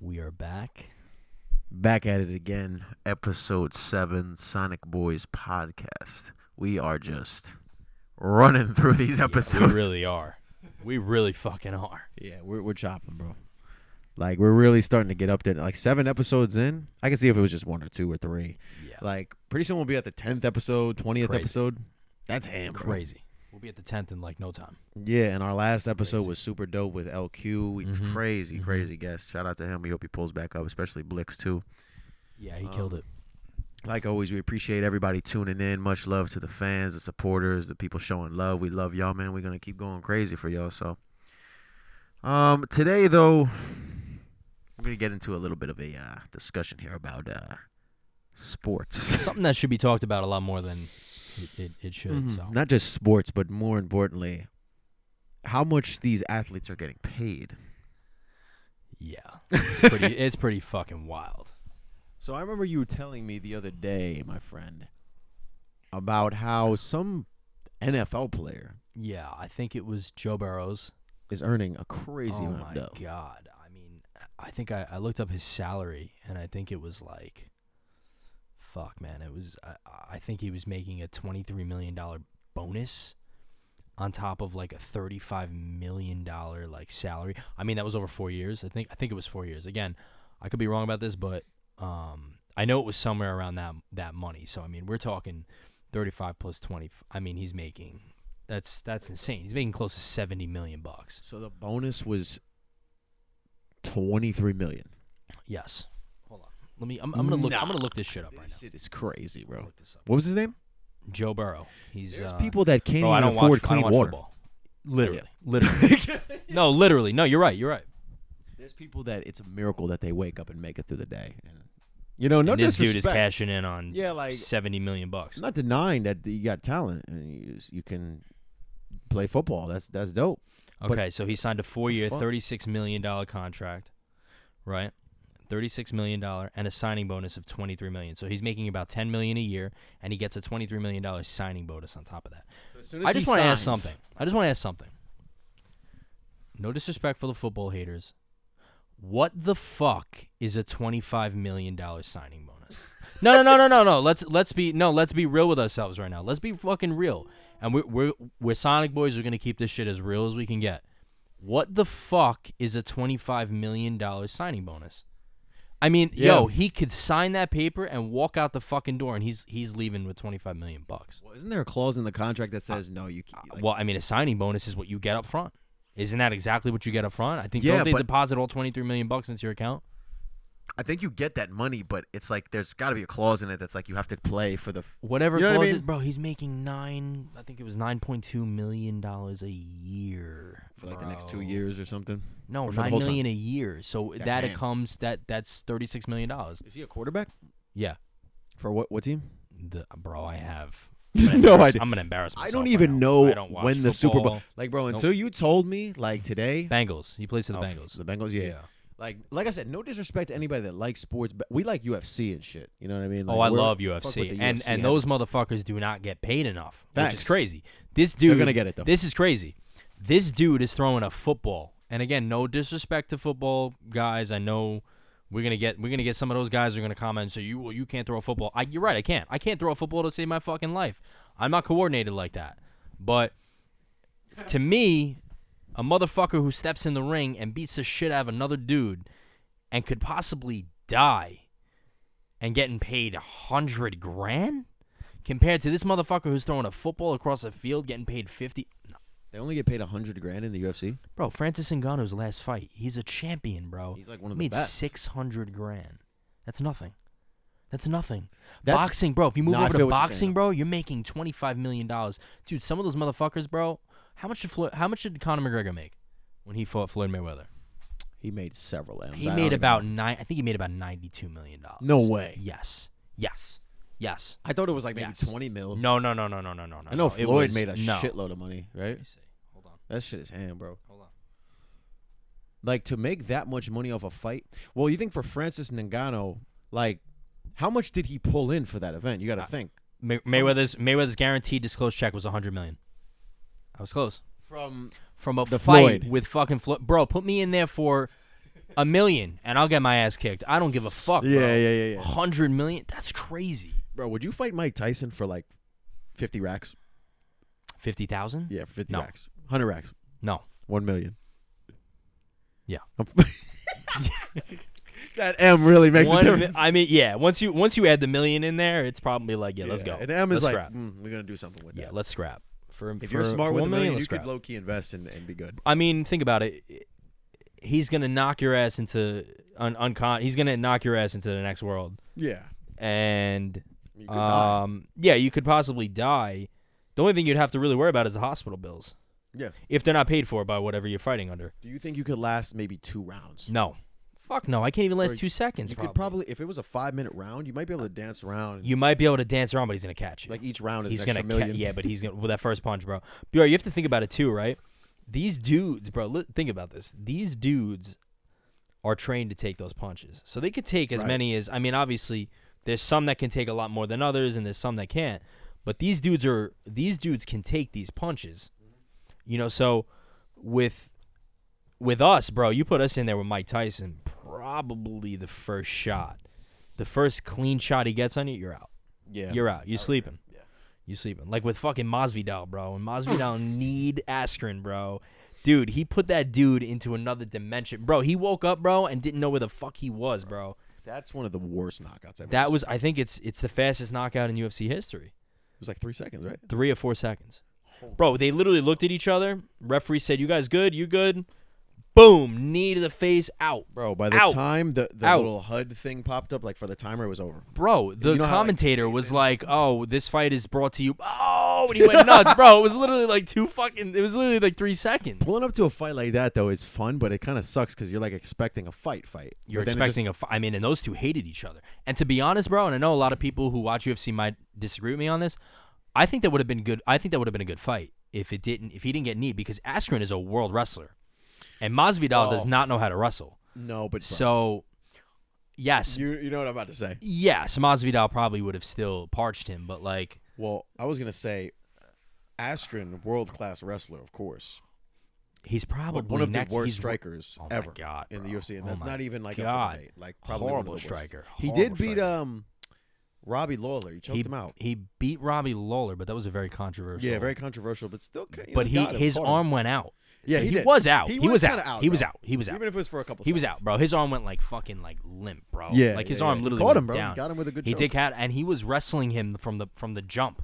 We are back. Back at it again. Episode 7, Sonic Boyz podcast. We are just running through these episodes. We really are. We really fucking are. Yeah, we're chopping, bro. Like, we're really starting to get up there. Like, 7 episodes in, I can see if it was just 1 or 2 or 3. Yeah. Like, pretty soon we'll be at the 10th episode, 20th Crazy. episode. That's ham, bro. Crazy. We'll be at the 10th in like no time. Yeah, and our last episode Crazy. was super dope with LQ. He's crazy guest. Shout out to him. We hope he pulls back up, especially Blix, too. Yeah, he killed it. Like always, we appreciate everybody tuning in. Much love to the fans, the supporters, the people showing love. We love y'all, man. We're going to keep going crazy for y'all. So, today, though, I'm going to get into a little bit of a discussion here about sports. Something that should be talked about a lot more than it should. So Not just sports, but more importantly, how much these athletes are getting paid. yeah, it's pretty fucking wild. So I remember you telling me the other day, my friend, about how some NFL player Yeah, I think it was Joe Burrows. is earning a crazy Oh amount my of dough. god! I mean, I think I looked up his salary, and I think it was like, fuck, man, it was. I think he was making a $23 million bonus on top of like a $35 million like salary. I mean, that was over 4 years. I think it was 4 years. Again, I could be wrong about this, but I know it was somewhere around that money. So I mean, we're talking 35 plus 20. I mean, he's making that's insane. He's making close to $70 million. So the bonus was $23 million. Yes. Hold on. Let me. I'm gonna look. I'm gonna look this shit up right now. This shit is crazy, bro. Look this up. What was his name? Joe Burrow. He's There's people that can't bro, I even don't afford watch, I clean don't watch water. football. Literally. No, literally. No, you're right. You're right. There's people that it's a miracle that they wake up and make it through the day. And, you know, no And this disrespect. dude is cashing in on like $70 million. I'm not denying that you got talent and you can play football. That's dope. Okay, so he signed a 4-year, fuck? $36 million contract, right? $36 million and a signing bonus of $23 million. So he's making about $10 million a year, and he gets a $23 million signing bonus on top of that. So as soon as I just he want to ask signs- something. No disrespect for the football haters. What the fuck is a $25 million signing bonus? No. Let's be real with ourselves right now. Let's be fucking real. And we're Sonic Boys. We're gonna keep this shit as real as we can get. What the fuck is a $25 million signing bonus? I mean, Yeah. he could sign that paper and walk out the fucking door, and he's leaving with $25 million. Well, isn't there a clause in the contract that says no, you can't? Well, I mean, a signing bonus is what you get up front. Isn't that exactly what you get up front? I think Yeah, don't they but- deposit all $23 million into your account? I think you get that money, but it's like there's got to be a clause in it that's like you have to play for the. Whatever You know what I clause mean? it, bro, he's making I think it was $9.2 million a year. For like the next bro. 2 years or something. No, Or for the $9 whole million a year. So That's that ham. it comes that's $36 million. Is he a quarterback Yeah. for what team? Bro, I have No idea. I'm gonna embarrass myself. I don't right even now. know I don't watch when the Super Bowl. football. Like, bro, Nope. until you told me, like today. Bengals. He plays for the Oh, Bengals. The Bengals, yeah. Like I said, no disrespect to anybody that likes sports, but we like UFC and shit. You know what I mean? Like, Oh, I we're- love fuck with UFC. the And UFC those motherfuckers do not get paid enough, which Facts. is crazy. This dude, They're gonna get it though. This is crazy. This dude is throwing a football. And again, no disrespect to football guys. I know we're gonna get some of those guys who are gonna comment and say you can't throw a football. You're right, I can't. I can't throw a football to save my fucking life. I'm not coordinated like that. But to me, a motherfucker who steps in the ring and beats the shit out of another dude and could possibly die and getting paid $100,000 compared to this motherfucker who's throwing a football across a field getting paid 50. No. They only get paid $100,000 in the UFC. Bro, Francis Ngannou's last fight, he's a champion, bro. He's like one of He the made best. $600,000. That's nothing. That's nothing. That's- Boxing, bro. If you move No, I over feel to what you're saying, boxing, though. bro, you're making $25 million. Dude, some of those motherfuckers, bro. How much did Conor McGregor make when he fought Floyd Mayweather? He made several M's. He I made don't about even know. I think he made about $92 million. No way. Yes. I thought it was like maybe Yes. 20 mil. No. I know It Floyd was- made a no. shitload of money, right? Let me see. Hold on. That shit is ham, bro. Hold on. Like, to make that much money off a fight. Well, you think for Francis Ngannou, like, how much did he pull in for that event? You got to think. Mayweather's guaranteed disclosed check was $100 million. I was close. From From a The fight Floyd. with fucking Floyd. Bro, put me in there for $1 million, and I'll get my ass kicked. I don't give a fuck, bro. Yeah. 100 million? That's crazy. Bro, would you fight Mike Tyson for like 50 racks? 50,000? Yeah, for 50 No. racks. 100 racks. No. 1 million. Yeah. That M really makes a difference. I mean, yeah. Once you add the million in there, it's probably like, let's go. And M is let's like, scrap. we're gonna do something with that. Yeah, let's scrap. If you're smart with $1 $1 million, let's you scrap. could low key invest and be good. I mean, think about it. He's gonna knock your ass into He's gonna knock your ass into the next world. Yeah. And You could die. yeah, you could possibly die. The only thing you'd have to really worry about is the hospital bills. Yeah. If they're not paid for by whatever you're fighting under. Do you think you could last maybe 2 rounds? No. Fuck no. I can't even last Or 2 seconds. You could probably, if it was a 5-minute round, you might be able to dance around. You might be able to dance around, but he's gonna catch you. Like each round is He's an extra gonna million. yeah, but he's gonna with that first punch, bro. Bro, you have to think about it too, right? These dudes, bro. Think about this. These dudes are trained to take those punches, so they could take as many as. I mean, obviously, there's some that can take a lot more than others, and there's some that can't. But these dudes can take these punches. You know, so with us, bro, you put us in there with Mike Tyson, probably the first shot, the first clean shot he gets on you, you're out. Yeah. You're out. You're sleeping. Yeah. You sleeping. Like with fucking Masvidal, bro. And Masvidal need Askren, bro. Dude, he put that dude into another dimension. Bro, he woke up, bro, and didn't know where the fuck he was, bro. That's one of the worst knockouts I've That ever was, seen. I think it's the fastest knockout in UFC history. It was like 3 seconds, right? 3 or 4 seconds. Bro, they literally looked at each other. Referee said, "You guys good? You good?" Boom, knee to the face, out. Bro, by the time the little HUD thing popped up, like for the timer, it was over. Bro, the You know how, like, commentator was like, "Oh, this fight is brought to you." Oh, and he went nuts, bro. It was literally like it was literally like 3 seconds. Pulling up to a fight like that, though, is fun, but it kind of sucks because you're like expecting a fight. You're But then it expecting I mean, and those two hated each other. And to be honest, bro, and I know a lot of people who watch UFC might disagree with me on this. I think that would have been good. I think that would have been a good fight if he didn't get kneed, because Askren is a world wrestler, and Masvidal does not know how to wrestle. No, but so yes, you know what I'm about to say. Yes, Masvidal probably would have still parched him, but like, Well, I was gonna say, Askren, world-class wrestler, of course. he's probably One of the next, worst strikers oh my ever God, in the bro. UFC, and Oh that's my not even like God. a debate. Like probably Horrible one of the worst. striker. He Horrible did beat striker. Robbie Lawler. He choked him out. He beat Robbie Lawler, but that was a very controversial. Yeah, very controversial, but still. But his arm went out. Yeah, So he he did. was out. He He was was kinda out. out, He was bro. out. He was out. Even if it was for a couple. He was seconds. out, bro. His arm went like fucking like limp, bro. Yeah, like his yeah, arm yeah. literally Caught went him, bro. down. He got him with a good He choke. did cat, and he was wrestling him from the jump.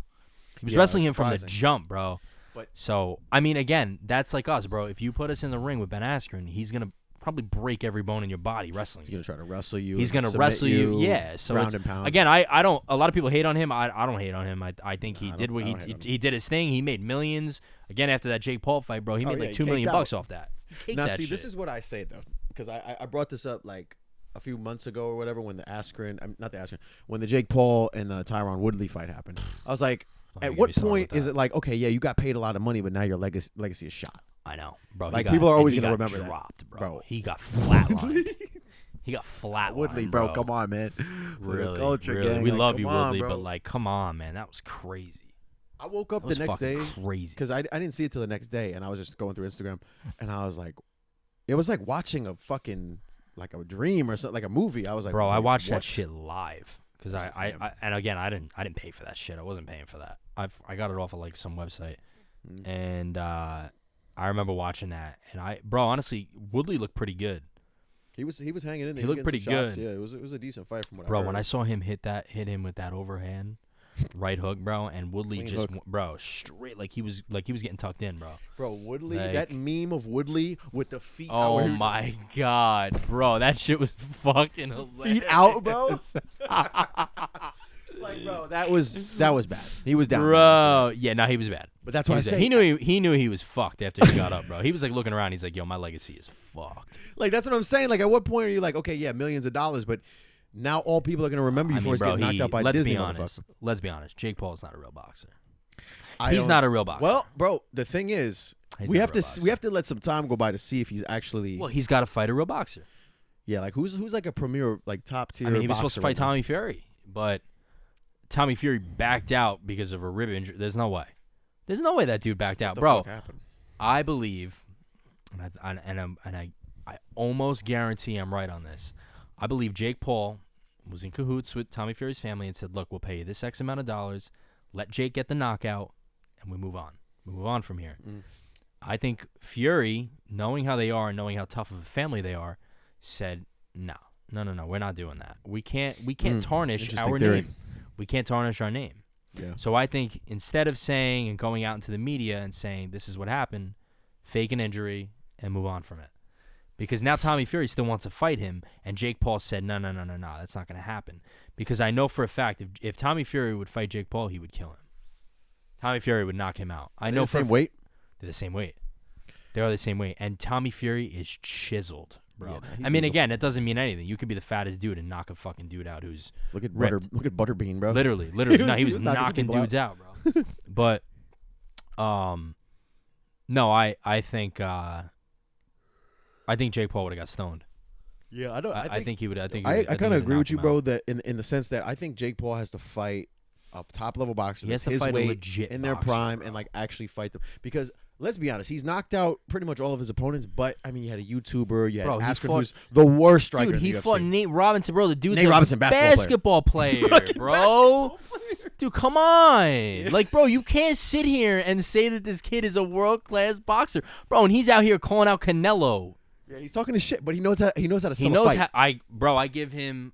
He was Yeah, wrestling it him was from the surprising. jump, bro. But- So I mean, again, that's like us, bro. If you put us in the ring with Ben Askren, he's gonna probably break every bone in your body wrestling. He's gonna try to wrestle you. He's and gonna submit wrestle you. Yeah. So ground it's, and pound. again, I don't. A lot of people hate on him. I don't hate on him. I think he I did don't- what I don't hate on him. he did his thing. He made millions. Again, after that Jake Paul fight, bro, he made yeah, like he $2 million caked out. bucks off that. He caked Now, that see, shit. this is what I say though, because I brought this up like a few months ago or whatever when the Askren, not the Askren, when the Jake Paul and the Tyron Woodley fight happened. I was like, Don't get at me what started point with is that. it like, okay, yeah, you got paid a lot of money, but now your legacy is shot. I know, bro. Like, people are always going gonna to remember that. dropped, bro. Bro. He got flatlined. He got flatlined, Woodley, bro, come on, man. Really, Culture really. gang, We like, love come you, on, Woodley, bro. but like, come on, man. That was crazy. I woke up That the was next day fucking crazy. because I didn't see it till the next day, and I was just going through Instagram, and I was like, it was like watching a fucking like a dream or something, like a movie. I was like, Bro, I wait, watched what? that shit live because This is him. I and again, I didn't pay for that shit. I wasn't paying for that. I got it off of like some website, Mm. and I remember watching that, and bro, honestly, Woodley looked pretty good. He was hanging in there. He looked was getting some pretty shots. good. Yeah, it was a decent fight from what Bro, I heard. when I saw him hit him with that overhand right hook, bro, and Woodley Clean just hook. bro straight like he was getting tucked in, bro. Bro, Woodley, Like- that meme of Woodley with the feet out. Oh where he- my god, bro, that shit was fucking hilarious. Feet out, bro? Like, bro, that was bad. He was down. Bro, yeah, no, he was bad. But that's He what I was say. bad. He knew he was fucked after he got up, bro. He was like looking around. He's like, "Yo, my legacy is fucked." Like, that's what I'm saying. Like, at what point are you like, okay, yeah, millions of dollars, but now all people are gonna remember you I for mean, is bro, getting knocked out by let's Disney, be honest. motherfucker. Let's be honest. Jake Paul's not a real boxer. I He's don't- not a real boxer. Well, bro, the thing is, He's we not a have to real boxer. we have to let some time go by to see if he's actually well, he's got to fight a real boxer. yeah, like who's like a premier like top tier. I mean, he was supposed to boxer fight right now. Tommy Fury, but Tommy Fury backed out because of a rib injury. There's no way. There's no way that dude backed out, What the bro. fuck happened? I believe, and I almost guarantee I'm right on this. I believe Jake Paul was in cahoots with Tommy Fury's family and said, look, we'll pay you this X amount of dollars. Let Jake get the knockout, and we move on. We move on from here. I think Fury, knowing how they are and knowing how tough of a family they are, said, no, we're not doing that. We can't tarnish our name. We can't tarnish our name. Yeah. So I think instead of saying and going out into the media and saying this is what happened, fake an injury and move on from it. Because now Tommy Fury still wants to fight him, and Jake Paul said, no, that's not going to happen. Because I know for a fact if Tommy Fury would fight Jake Paul, he would kill him. Tommy Fury would knock him out. I know the same weight? They're the same weight. They are the same weight. And Tommy Fury is chiseled, bro. Yeah, I mean, again, it doesn't mean anything. You could be the fattest dude and knock a fucking dude out who's look at ripped. Look at Butterbean, bro. Literally. He was knocking dudes out, bro. But, no, I think Jake Paul would have got stoned. Yeah, I think he would. I kind of agree with you, bro. That in the sense that I think Jake Paul has to fight a top level boxer. He has to his fight weight a legit in their boxer, prime bro. and like actually fight them. Because let's be honest, he's knocked out pretty much all of his opponents. But I mean, you had a YouTuber, you had Askren, who's the worst striker. Dude, in the he UFC. fought Nate Robinson, bro. The dude's Nate a Robinson, basketball player, bro. Dude, come on. Like, bro, you can't sit here and say that this kid is a world-class boxer. Bro, and he's out here calling out Canelo. Yeah, he's talking his shit, but he knows how to sell a fight. He knows how. I give him.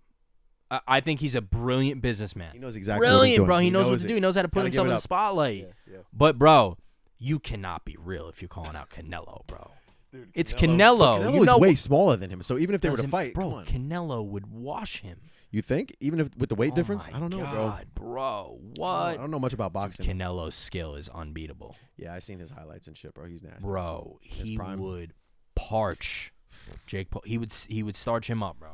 I think he's a brilliant businessman. He knows exactly what he's doing. Bro. He knows what to do. He knows how to put himself in the spotlight. Yeah. But, bro, you cannot be real if you're calling out Canelo, bro. Dude, it's Canelo. Canelo is way smaller than him. So even if they were to fight, bro, come on. Canelo would wash him. You think? Even if with the weight difference? I don't know, God, bro. What? I don't know much about boxing. Canelo's skill is unbeatable. Yeah, I seen his highlights and shit, bro. He's nasty. Bro, he would parch Jake Paul. He would starch him up, bro.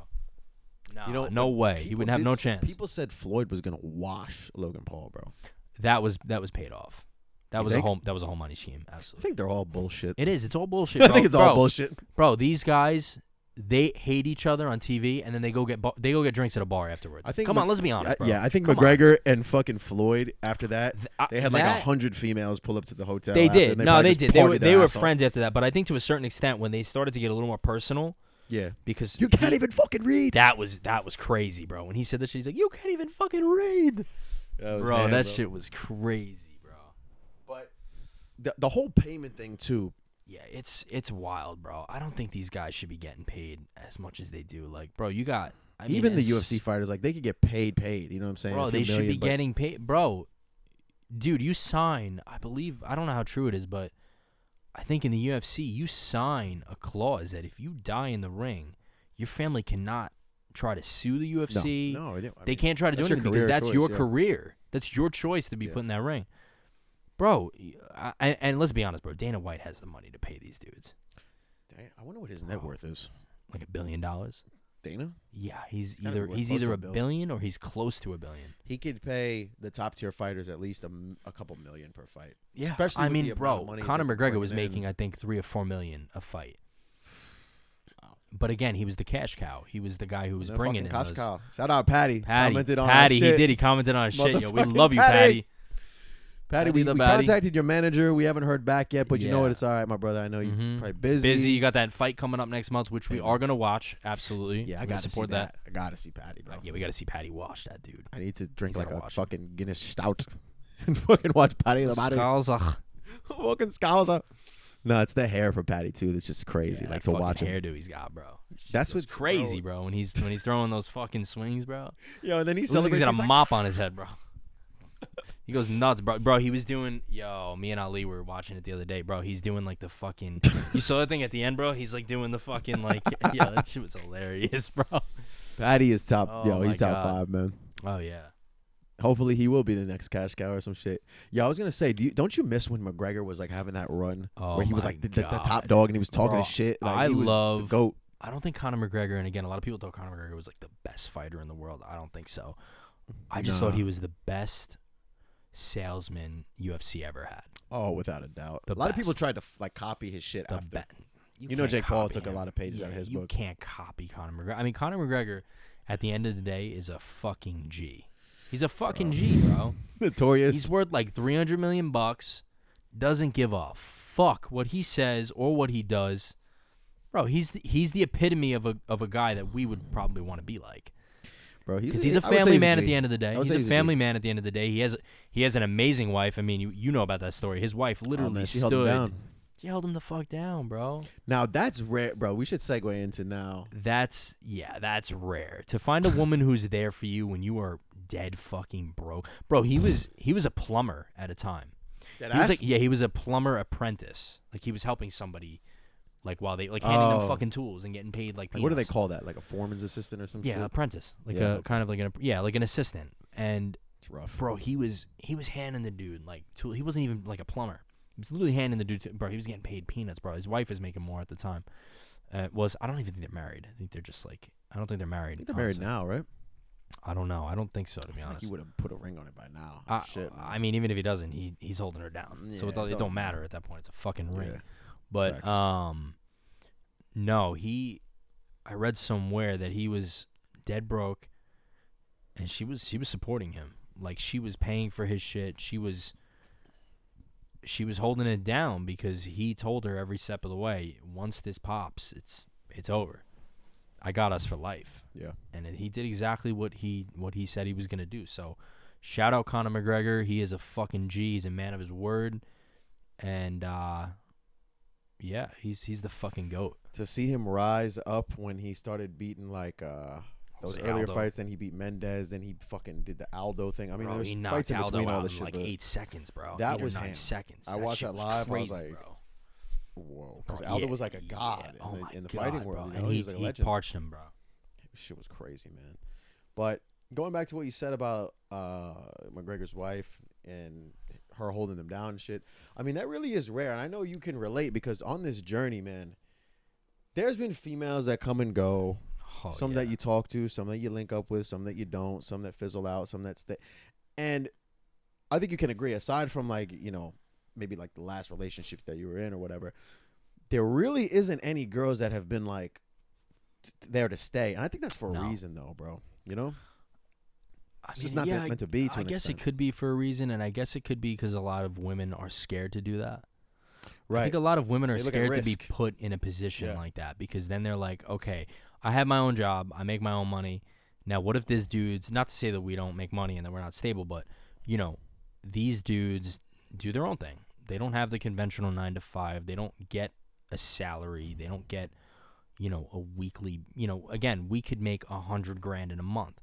No, no way. He would have no chance. People said Floyd was gonna wash Logan Paul, bro. That was paid off. That was a whole money scheme. I Absolutely. think they're all bullshit. It is. It's all bullshit. Bro. I think it's all bullshit. Bro, these guys, they hate each other on TV, and then they go get drinks at a bar afterwards. Come on, let's be honest, bro. Yeah, I think McGregor and fucking Floyd after that, they had like 100 females pull up to the hotel. They did. No, they did. They were friends friends after that. But I think to a certain extent, when they started to get a little more personal. Yeah, because you can't even fucking read. That was crazy, bro. When he said that shit, he's like, "You can't even fucking read." Bro, shit was crazy, bro. But the whole payment thing too. Yeah, it's wild, bro. I don't think these guys should be getting paid as much as they do. Like, bro, you got even the UFC fighters, like they could get paid. You know what I'm saying? Bro, they should be getting paid, bro. Dude, you sign. I don't know how true it is, but I think in the UFC, you sign a clause that if you die in the ring, your family cannot try to sue the UFC. No, they can't try to do anything because that's your career. That's your choice to be put in that ring. Bro, and let's be honest, bro. Dana White has the money to pay these dudes. I wonder what his net worth is. Like $1 billion. Dana? Yeah, he's either $1 billion or he's close to $1 billion. He could pay the top tier fighters at least a couple million per fight. Yeah, especially I mean, bro, Conor McGregor was making I think $3 or $4 million a fight. Wow. But again, he was the cash cow. He was the guy who was bringing in those. Shout out Patty. Commented on Patty, shit. He did. He commented on shit. Yo, we love you, Patty. Patty, we contacted your manager. We haven't heard back yet, but you know what? It's all right, my brother. I know you're probably busy. You got that fight coming up next month, which we are going to watch. Absolutely. Yeah, I got to support that. I got to see Patty, bro. Yeah, we got to see Patty wash that dude. I need to drink like a fucking Guinness stout and fucking watch Patty. Scalza. Fucking Scalza. No, it's the hair for Patty, too. That's just crazy. Yeah, like to watch him. hairdo he's got, bro. That's what's crazy, bro. When he's throwing those fucking swings, bro. Yo, and then he celebrates. He's got a mop on his head, bro. He goes nuts, bro. Bro, he was doing, me and Ali were watching it the other day, bro. He's doing like the fucking, you saw that thing at the end, bro? He's like doing the fucking like, that shit was hilarious, bro. Patty is top, he's top 5, man. Oh, yeah. Hopefully he will be the next cash cow or some shit. Yeah, I was going to say, don't you miss when McGregor was like having that run where he was like the top dog and he was talking his shit? Like, he was the GOAT. I don't think Conor McGregor, and again, a lot of people thought Conor McGregor was like the best fighter in the world. I don't think so. I just thought he was the best salesman UFC ever had. Oh, without a doubt. A lot of people tried to like copy his shit after. You know, Jake Paul took a lot of pages out of his book. You can't copy Conor McGregor. I mean, Conor McGregor, at the end of the day, is a fucking G. He's a fucking G, bro. Notorious. He's worth like $300 million. Doesn't give a fuck what he says or what he does. Bro, he's the epitome of a guy that we would probably want to be like. Bro, because he's a family man at the end of the day. He's a family man at the end of the day. He has an amazing wife. I mean, you know about that story. His wife literally she stood. held him down. She held him the fuck down, bro. Now that's rare, bro. We should segue into now. That's rare to find a woman who's there for you when you are dead fucking broke. Bro, he was a plumber at a time. He was a plumber apprentice. Like he was helping somebody. Like while they handing them fucking tools and getting paid like peanuts. What do they call that? Like a foreman's assistant or something? Yeah, apprentice. Like an assistant. And it's rough. Bro, he was handing the dude like tool. He wasn't even like a plumber. He was literally handing the dude bro, he was getting paid peanuts, bro. His wife is making more at the time. I don't even think they're married. I think they're just like I don't think they're married. I think they're married now, right? I don't know. I don't think so, to be honest. Like he would have put a ring on it by now. Shit. Man. I mean, even if he doesn't, he's holding her down. Yeah, so it don't matter at that point. It's a fucking ring. Yeah. But Facts. no, I read somewhere that he was dead broke, and she was supporting him. Like she was paying for his shit. She was holding it down because he told her every step of the way, once this pops, it's over. I got us for life. Yeah. And he did exactly what he said he was gonna do. So, shout out Conor McGregor. He is a fucking G. He's a man of his word, and yeah, he's the fucking GOAT. To see him rise up when he started beating like those earlier fights, then he beat Mendez, then he fucking did the Aldo thing. I mean, bro, there's he fights in between all this shit. Like 8 seconds, bro. That was 9 him. seconds. I watched that live. Crazy, I was like, bro. Whoa, because Aldo was like a god in the fighting world. You know? And he was like a legend. He parched him, bro. Shit was crazy, man. But going back to what you said about McGregor's wife and her holding him down and shit, I mean, that really is rare. And I know you can relate because on this journey, man, there's been females that come and go. Some that you talk to, some that you link up with, some that you don't, some that fizzle out, some that stay. And I think you can agree, aside from like, you know, maybe like the last relationship that you were in or whatever, there really isn't any girls that have been like there to stay. And I think that's for a reason though, bro. You know? It's just not meant to be to an extent. I guess it could be for a reason, and I guess it could be because a lot of women are scared to do that. Right. I think a lot of women are scared to be put in a position like that because then they're like, okay, I have my own job. I make my own money. Now, what if this dude's, not to say that we don't make money and that we're not stable, but, you know, these dudes do their own thing. They don't have the conventional 9 to 5. They don't get a salary. They don't get, you know, a weekly, you know, again, we could make $100,000 in a month.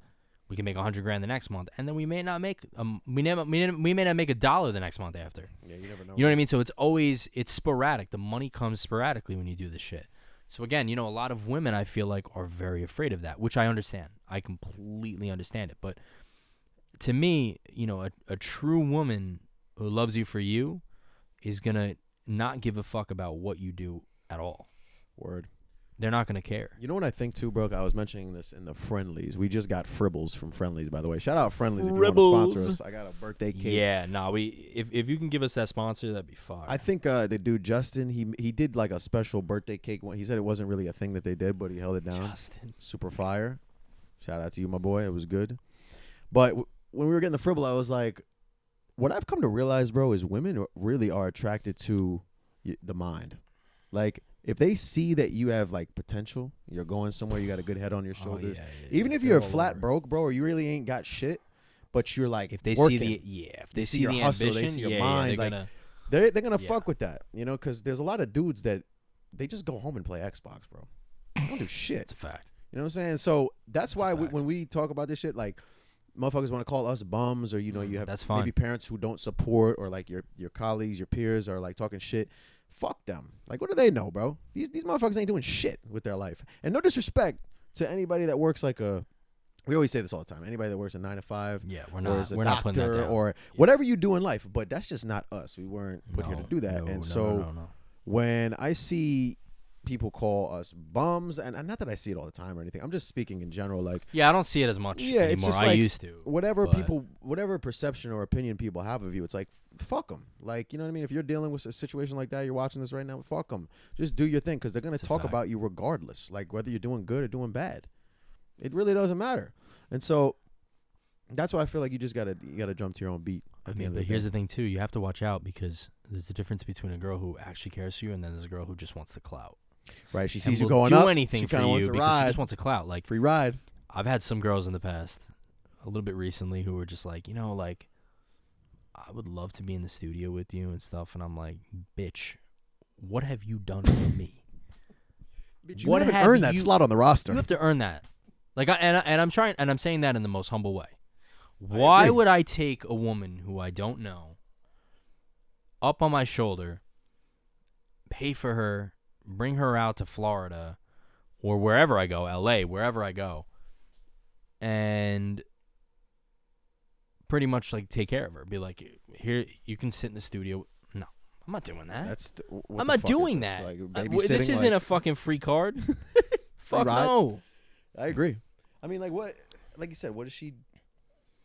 We can make $100,000 the next month, and then we may not make we may not make $1 the next month after. Yeah, you never know. You know what I mean? So it's sporadic. The money comes sporadically when you do this shit. So again, you know, a lot of women I feel like are very afraid of that, which I understand. I completely understand it. But to me, you know, a true woman who loves you for you is gonna not give a fuck about what you do at all. Word. They're not going to care. You know what I think, too, bro? I was mentioning this in the Friendlies. We just got Fribbles from Friendlies, by the way. Shout out Friendlies if you want to sponsor us. I got a birthday cake. Yeah, no, if you can give us that sponsor, that'd be fire. I think the dude, Justin, he did like a special birthday cake. He said it wasn't really a thing that they did, but he held it down. Justin. Super fire. Shout out to you, my boy. It was good. But when we were getting the Fribble, I was like, what I've come to realize, bro, is women really are attracted to the mind. Like, if they see that you have like potential, you're going somewhere, you got a good head on your shoulders. Even if you're flat broke, bro, or you really ain't got shit, but you're like, if they working, if they see your the hustle, ambition, they see your mind, they're gonna fuck with that, you know, because there's a lot of dudes that they just go home and play Xbox, bro. They don't do shit. It's a fact. You know what I'm saying? So that's why when we talk about this shit, like motherfuckers want to call us bums, or you know, you have maybe parents who don't support, or like your colleagues, your peers are like talking shit. Fuck them. Like, what do they know, bro? These motherfuckers ain't doing shit with their life. And no disrespect to anybody that works like we always say this all the time. Anybody that works a 9 to 5. Yeah, we're not putting that down. Or whatever you do in life. But that's just not us. We weren't put here to do that. When I see people call us bums, and not that I see it all the time or anything. I'm just speaking in general. Like, yeah, I don't see it as much anymore. It's just I used to. Whatever perception or opinion people have of you, it's like, fuck them. Like, you know what I mean? If you're dealing with a situation like that, you're watching this right now, fuck them. Just do your thing, because they're going to talk about you regardless, like whether you're doing good or doing bad. It really doesn't matter. And so that's why I feel like you just gotta jump to your own beat. But here's the thing too: you have to watch out, because there's a difference between a girl who actually cares for you and then there's a girl who just wants the clout. Right. She and sees you will going do up. anything She for kind of you wants to because she ride. just wants a clout. Like Free ride. I've had some girls in the past, a little bit recently, who were just like, like, I would love to be in the studio with you and stuff, and I'm like, bitch, what have you done for me? Bitch, you haven't earned that slot on the roster. You have to earn that. Like, I'm trying, and I'm saying that in the most humble way. Why would I take a woman who I don't know up on my shoulder, pay for her, bring her out to Florida or wherever I go, LA, wherever I go, and pretty much like take care of her? Be like, here, you can sit in the studio. No, I'm not doing that. I'm not doing that. Like this isn't a fucking free card. Fuck ride? no. I agree. I mean, like what? Like you said, what is she?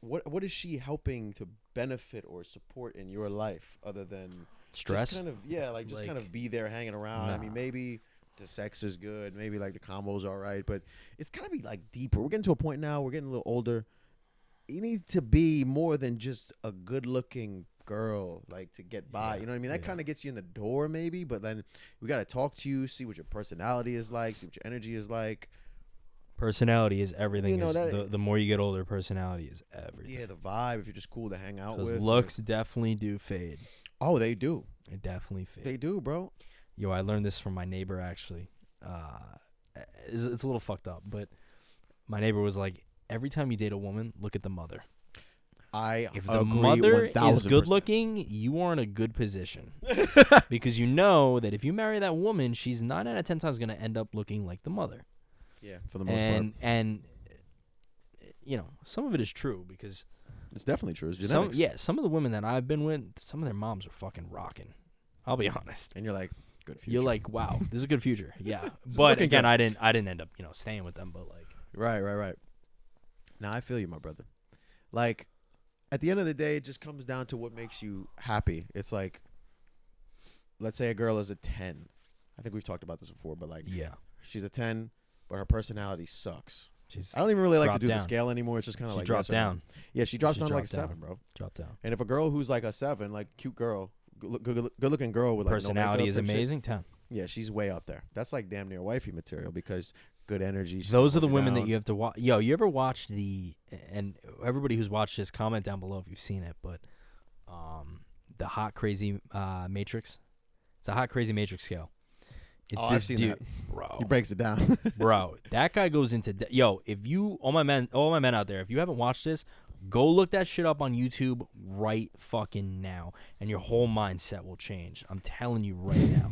What is she helping to benefit or support in your life other than stress? Just kind of, kind of be there hanging around. Nah. I mean, maybe the sex is good, maybe like the combo's all right, but it's gotta be like deeper. We're getting to a point now. We're getting a little older. You need to be more than just a good-looking girl, like to get by. You know what I mean? That kind of gets you in the door, maybe. But then we gotta talk to you, see what your personality is like, see what your energy is like. Personality is everything. That, the more you get older, personality is everything. Yeah, the vibe. If you're just cool to hang out with. Because looks definitely do fade. Oh, they do. They definitely fade. They do, bro. Yo, I learned this from my neighbor, actually. It's a little fucked up, but my neighbor was like, every time you date a woman, look at the mother. If the mother 1000%. is good looking, you are in a good position. Because you know that if you marry that woman, she's 9 out of 10 times going to end up looking like the mother. Yeah, for the most part. And, some of it is true because... It's definitely true. It's genetics. Some of the women that I've been with, some of their moms are fucking rocking. I'll be honest. And you're like, good future. You're like, wow, this is a good future. Yeah. But again, I didn't end up, staying with them, but like... Right. Now, I feel you, my brother. Like, at the end of the day, it just comes down to what makes you happy. It's like, let's say a girl is a 10. I think we've talked about this before, but like, yeah, she's a 10, but her personality sucks. She's I don't even really like to do down. the scale anymore. It's just kind of like dropped down. Yeah, she drops down to like a 7, bro. Drop down. And if a girl who's like a 7, like cute girl, good looking girl with like personality no is amazing. 10. Yeah, she's way up there. That's like damn near wifey material because good energy. Those are the women that you have to watch. Yo, you ever watched and everybody who's watched this, comment down below if you've seen it, but the Hot Crazy Matrix. It's a Hot Crazy Matrix scale. It's I've seen that. Bro. He breaks it down. Bro, that guy goes into if you all my men out there, if you haven't watched this, go look that shit up on YouTube right fucking now, and your whole mindset will change. I'm telling you right now.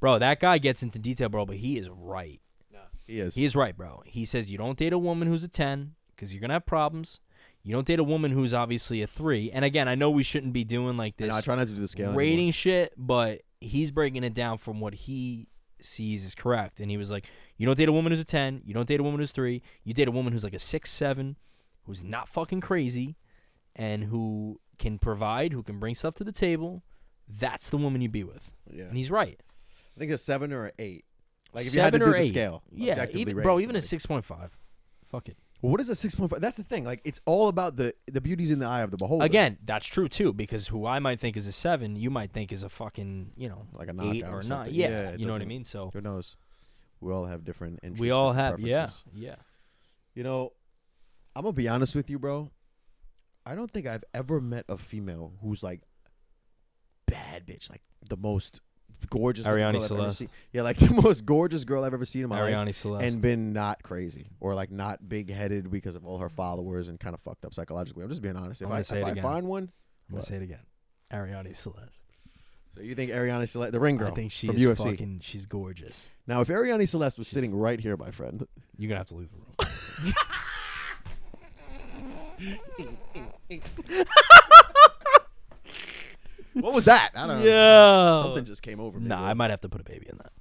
Bro, that guy gets into detail, bro, but he is right. No, he is. He is right, bro. He says you don't date a woman who's a 10 because you're going to have problems. You don't date a woman who's obviously a 3. And again, I know we shouldn't be doing like this. I try not to do the scale rating anymore. Shit, but he's breaking it down from what he sees is correct. And he was like, you don't date a woman who's a 10. You don't date a woman who's 3. You date a woman who's like a 6, 7, who's not fucking crazy, and who can provide, who can bring stuff to the table. That's the woman you be with. Yeah. And he's right. I think a 7 or an 8. Like if you had to do the scale. Yeah, even a 6.5. Fuck it. Well, what is a 6.5? That's the thing. Like, it's all about the beauty's in the eye of the beholder. Again, that's true too, because who I might think is a 7, you might think is a fucking, like a 8 or 9. Yeah, you know what I mean? So who knows? We all have different interests. We all have, preferences. yeah. I'm gonna be honest with you, bro. I don't think I've ever met a female who's like bad bitch, like the most gorgeous Ariana girl I've ever Celeste. seen. Yeah, like the most gorgeous girl I've ever seen in my life. Ariana Celeste. And been not crazy or like not big headed because of all her followers and kind of fucked up psychologically. I'm just being honest. If I find one, I'm gonna say it again. Ariana Celeste. So you think Ariana Celeste, the ring girl? I think she from is UFC. fucking. She's gorgeous. Now, if Ariana Celeste was sitting right here, my friend, you're gonna have to leave the room. What was that? I don't know. Yeah. Something just came over me. Nah, bro. I might have to put a baby in that.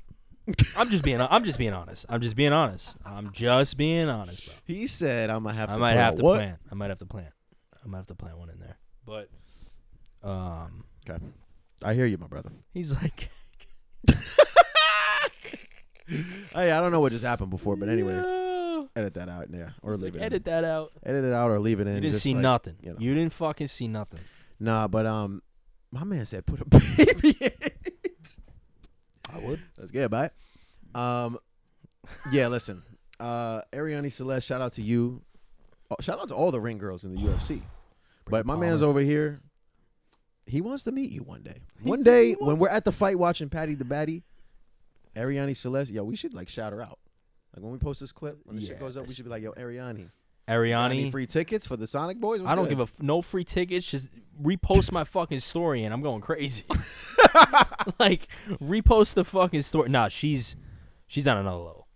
I'm just being honest. I'm just being honest, bro. He said I'm gonna have to. I might have to what? plant. I might have to plant one in there. But okay. I hear you, my brother. He's like Hey, I don't know what just happened before, but anyway, no. edit that out, yeah, or He's leave like, it. edit that out. Edit it out or leave it in. You didn't just see like, nothing. You didn't fucking see nothing. Nah, but my man said put a baby in it. I would. Let's get it, bye. Yeah, listen. Ariane Celeste, shout out to you. Shout out to all the ring girls in the UFC. But my man's over here. He wants to meet you one day. One day when we're at the fight watching Patty the Batty, Ariane Celeste, yo, we should like shout her out. Like when we post this clip, when the shit goes up, we should be like, yo, Ariane. Ariane. Free tickets for the Sonic Boys? I don't give no free tickets. Just repost my fucking story and I'm going crazy. Like, repost the fucking story. Nah, she's on another level.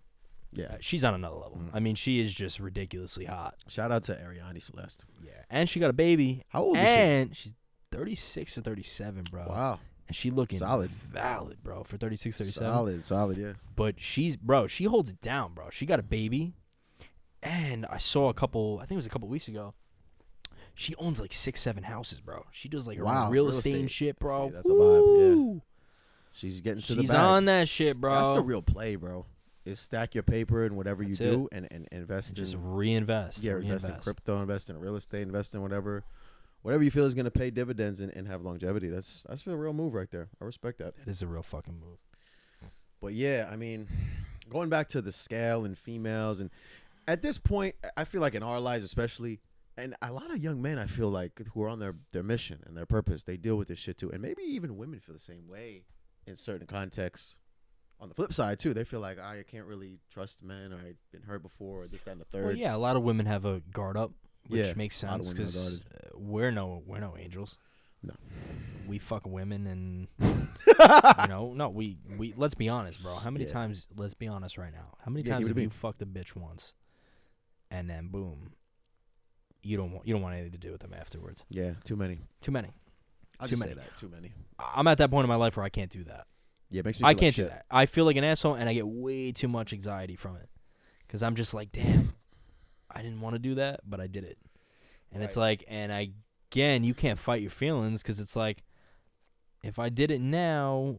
Yeah. She's on another level. I mean, she is just ridiculously hot. Shout out to Ariane Celeste. Yeah. And she got a baby. How old is she? And she's 36 or 37, bro. Wow. And she looking solid. Valid, bro, for 36, 37. Solid, yeah. But she holds it down, bro. She got a baby. And I saw I think it was a couple weeks ago. She owns like 6-7 houses, bro. She does like real estate and shit, bro. See, that's a vibe, yeah. She's getting to the bag. She's on that shit, bro. That's the real play, bro. Is stack your paper and whatever you do and invest just in. Reinvest. Yeah, invest in crypto, invest in real estate, invest in whatever you feel is going to pay dividends and have longevity. That's a real move right there. I respect that. It is a real fucking move. But yeah, I mean, going back to the scale and females, and at this point, I feel like in our lives especially, and a lot of young men, I feel like, who are on their mission and their purpose, they deal with this shit too. And maybe even women feel the same way in certain contexts. On the flip side, too, they feel like, I can't really trust men, or I've been hurt before, or this, that, and the third. Well, yeah, a lot of women have a guard up, which makes a lot of sense women because we're no angels. No. We fuck women and, we let's be honest, bro. How many times, let's be honest right now, how many times have you fucked a bitch once and then boom, you don't want anything to do with them afterwards? Yeah, too many. I'll just say that, too many. I'm at that point in my life where I can't do that. Yeah, it makes me I feel can't like do shit. that. I feel like an asshole, and I get way too much anxiety from it. Because I'm just like, damn, I didn't want to do that, but I did it. And it's like, again, you can't fight your feelings because it's like, if I did it now,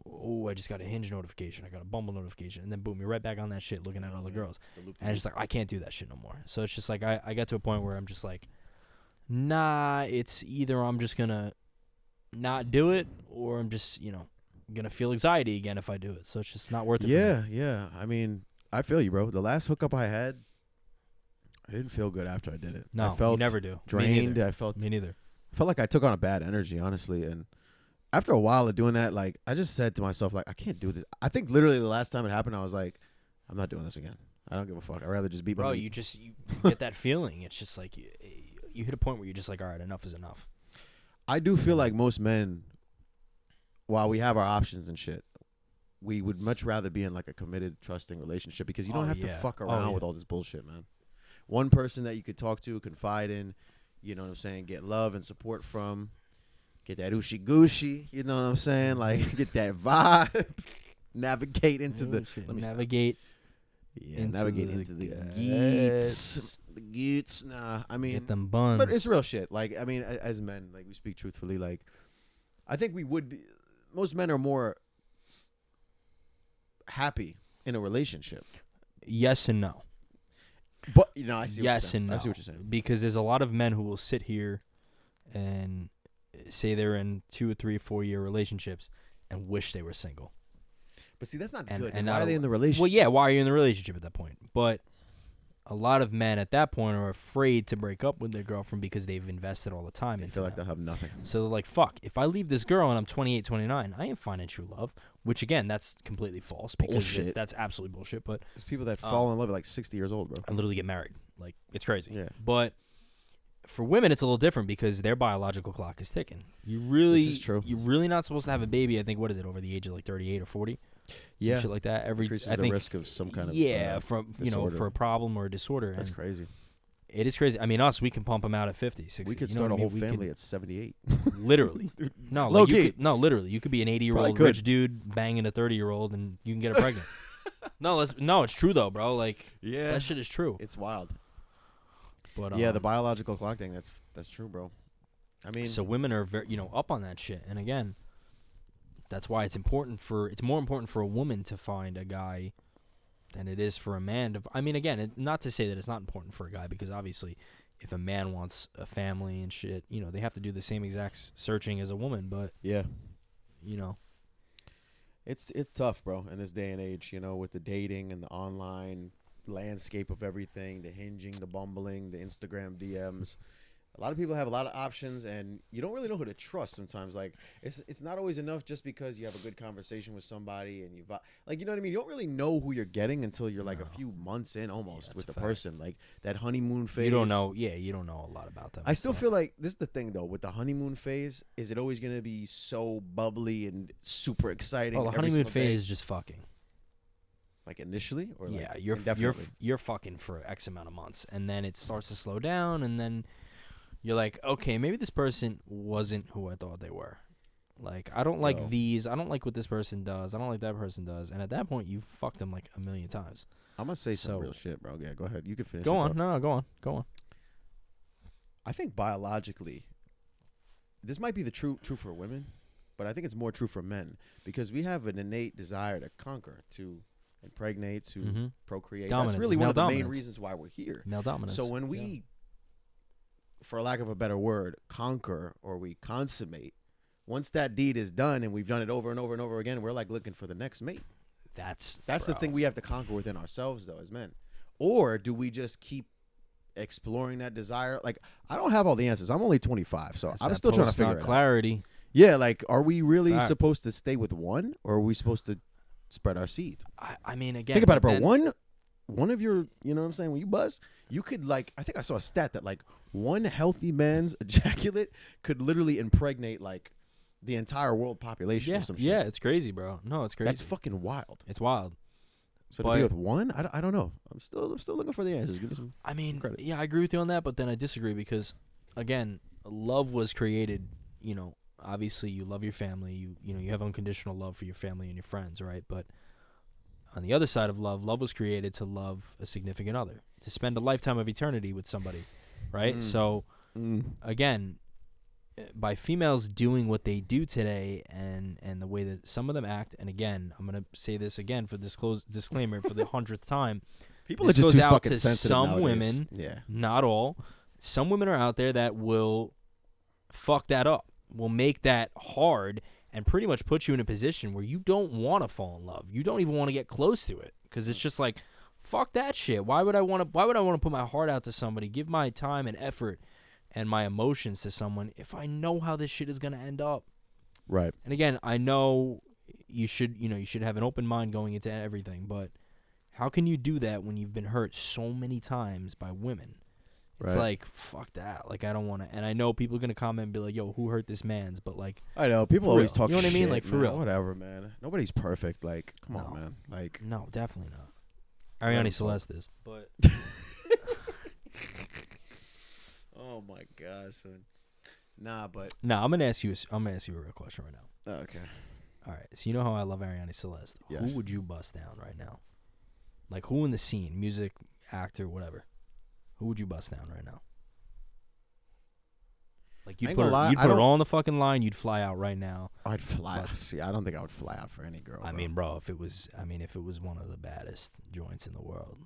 I just got a Hinge notification. I got a Bumble notification. And then, boom, you're right back on that shit looking at other girls. And it's just like, I can't do that shit no more. So it's just like, I got to a point where I'm just like, nah, it's either I'm just going to not do it or I'm just, gonna feel anxiety again if I do it, so it's just not worth it. Yeah. I mean, I feel you, bro. The last hookup I had, I didn't feel good after I did it. No, I felt you never do. Drained. Me neither. I felt like I took on a bad energy, honestly. And after a while of doing that, like I just said to myself, like I can't do this. I think literally the last time it happened, I was like, I'm not doing this again. I don't give a fuck. I'd rather just beat my meat. You get that feeling. It's just like you hit a point where you're just like, all right, enough is enough. I do feel like most men, while we have our options and shit, we would much rather be in like a committed, trusting relationship because you don't have to fuck around with all this bullshit, man. One person that you could talk to, confide in, you know what I'm saying, get love and support from, get that ooshi gooshi, you know what I'm saying, like get that vibe, navigate into navigate into the geets. The geets, nah, I mean, get them buns. But it's real shit. Like, I mean, as men, like we speak truthfully, like I think we would be. Most men are more happy in a relationship. Yes and no. But I see. Yes and no. I see what you're saying. Because there's a lot of men who will sit here and say they're in 2 or 3 or 4 year relationships and wish they were single. But see, that's not good. And why are they in the relationship? Well, yeah. Why are you in the relationship at that point? But a lot of men at that point are afraid to break up with their girlfriend because they've invested all the time into feel like they'll have nothing. So they're like, fuck, if I leave this girl and I'm 28, 29, I ain't finding true love. Which, again, that's completely false. Because that's absolutely bullshit. But there's people that fall in love at like 60 years old, bro. And literally get married. Like, it's crazy. Yeah. But for women, it's a little different because their biological clock is ticking. This is true. You're really not supposed to have a baby, I think, what is it, over the age of like 38 or 40? Yeah, shit like that. Increases the risk of some kind of from disorder. for a problem or a disorder. That's crazy. It is crazy. I mean, we can pump them out at 50, 60. We could start a whole family at 78. Literally, no, low key. Literally, you could be an 80-year-old rich dude banging a 30-year-old, and you can get her pregnant. No, it's true though, bro. Like, that shit is true. It's wild. But the biological clock thing, that's true, bro. I mean, so women are very, up on that shit, and again. That's why it's more important for a woman to find a guy than it is for a man to. I mean, again, not to say that it's not important for a guy because obviously, if a man wants a family and shit, they have to do the same exact searching as a woman. But yeah, It's tough, bro, in this day and age. You know, with the dating and the online landscape of everything, the hinging, the bumbling, the Instagram DMs. A lot of people have a lot of options, and you don't really know who to trust sometimes. Like, it's not always enough just because you have a good conversation with somebody and like, you know what I mean? You don't really know who you're getting until you're like a few months in almost with the person. Like that honeymoon phase. You don't know. Yeah, you don't know a lot about them. I still feel like this is the thing though with the honeymoon phase. Is it always gonna be so bubbly and super exciting? Oh, the honeymoon phase is just fucking. Like initially, or yeah, like you're fucking for X amount of months, and then it starts to slow down, and then you're like, okay, maybe this person wasn't who I thought they were. Like, I don't like these. I don't like what this person does. I don't like that person does. And at that point, you fucked them like a million times. I'm gonna say some real shit, bro. Yeah, go ahead. You can finish. Go on. No, go on. Go on. I think biologically, this might be the true for women, but I think it's more true for men because we have an innate desire to conquer, to impregnate, to procreate. Dominance. That's really Male one of the dominance. main reasons why we're here. Male dominance. So when we, for lack of a better word, conquer or we consummate, once that deed is done and we've done it over and over and over again, we're like looking for the next mate. That's the thing we have to conquer within ourselves, though, as men. Or do we just keep exploring that desire? Like, I don't have all the answers. I'm only 25, so I'm still trying to figure it out. Clarity. Yeah, like, are we really supposed to stay with one, or are we supposed to spread our seed? I mean, again, think about it, bro. One of your, you know what I'm saying, when you buzz, you could, like, I think I saw a stat that, like, one healthy man's ejaculate could literally impregnate, like, the entire world population or some shit. Yeah, it's crazy, bro. No, it's crazy. That's fucking wild. It's wild. So to be with one, I don't know. I'm still looking for the answers. Give me some. I mean, credit. Yeah, I agree with you on that, but then I disagree because, again, love was created. You know, obviously you love your family. You know you have unconditional love for your family and your friends, right? But on the other side of love was created to love a significant other, to spend a lifetime of eternity with somebody, right? So, again, by females doing what they do today and the way that some of them act, and again, I'm going to say this again for disclaimer for the 100th time. People are just too fucking sensitive some nowadays. Women, not all. Some women are out there that will fuck that up, will make that hard, and pretty much put you in a position where you don't want to fall in love. You don't even want to get close to it because it's just like, fuck that shit. Why would I want to put my heart out to somebody, give my time and effort and my emotions to someone if I know how this shit is going to end up? Right. And again, I know you should have an open mind going into everything, but how can you do that when you've been hurt so many times by women? It's like, fuck that. Like, I don't want to. And I know people are going to comment and be like, yo, who hurt this man's? But, like, I know. People always talk shit. You know what I mean? Like, for man. real. Whatever, man. Nobody's perfect. Like, come on, man. Like, no, definitely not. Ariane Celeste is. But. Oh my God, son. Nah, but. Nah, I'm gonna ask you a real question right now. Okay. All right. So you know how I love Ariane Celeste. Yes. Who would you bust down right now? Like, who in the scene, music, actor, whatever. Who would you bust down right now? Like, you'd put it all on the fucking line. You'd fly out right now. I'd fly. See, I don't think I would fly out for any girl. I mean, bro, if it was one of the baddest joints in the world.